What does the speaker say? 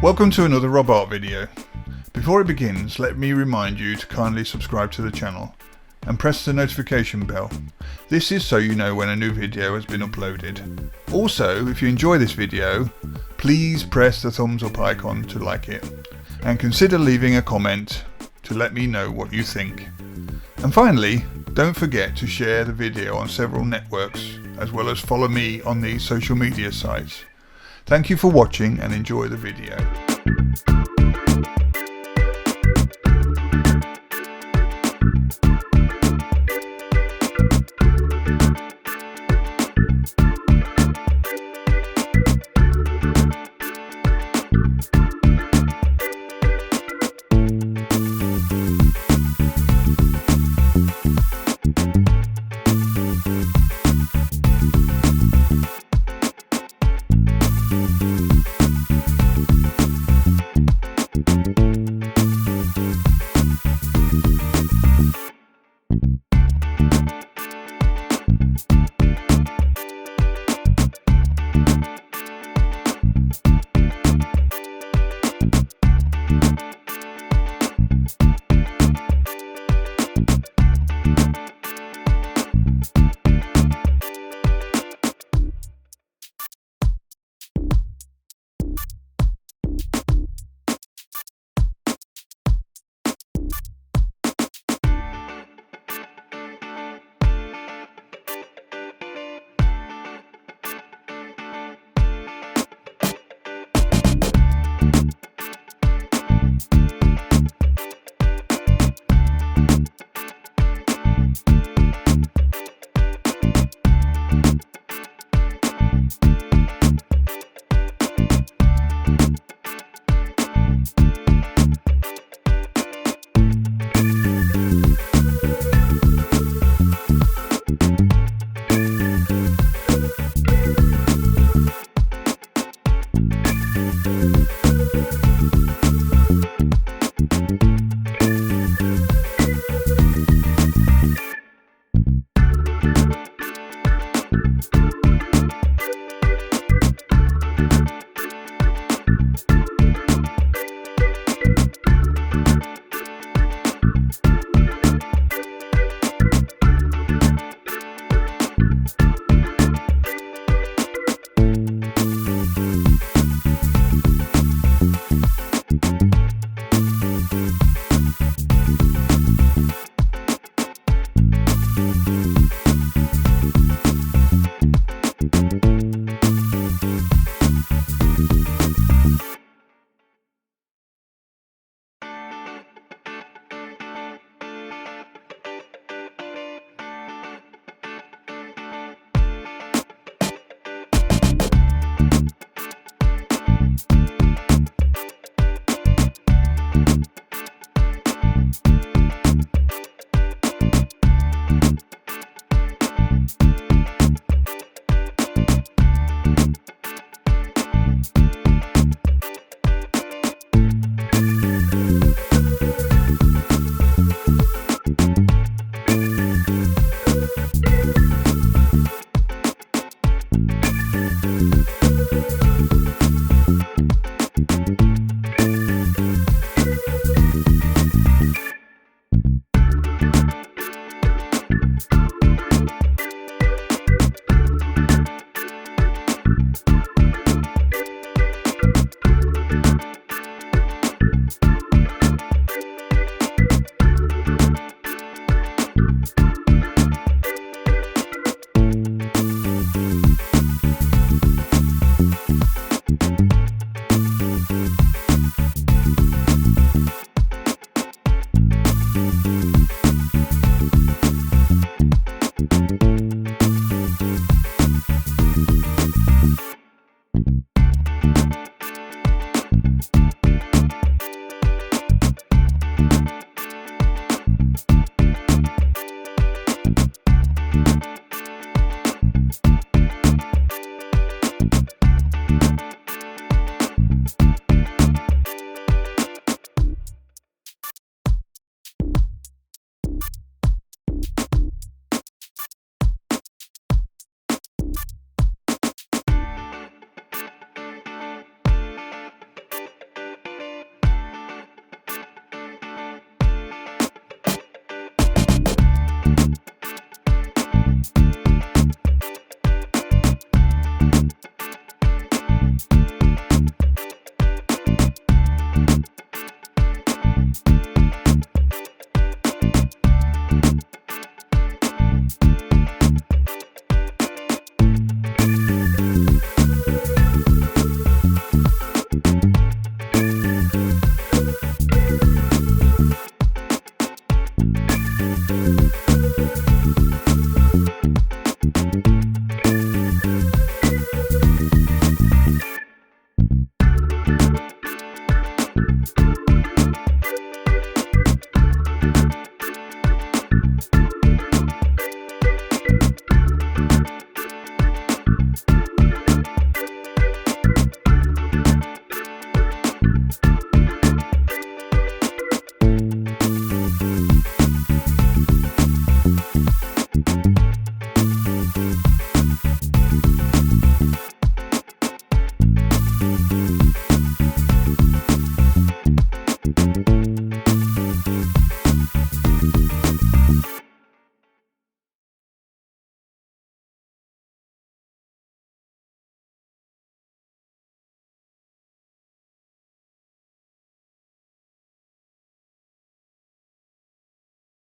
Welcome to another Rob Art video. Before it begins, let me remind you to kindly subscribe to the channel and press the notification bell. This is so you know when a new video has been uploaded. Also, if you enjoy this video, please press the thumbs up icon to like it and consider leaving a comment to let me know what you think. And finally, don't forget to share the video on several networks as well as follow me on these social media sites. Thank you for watching and enjoy the video.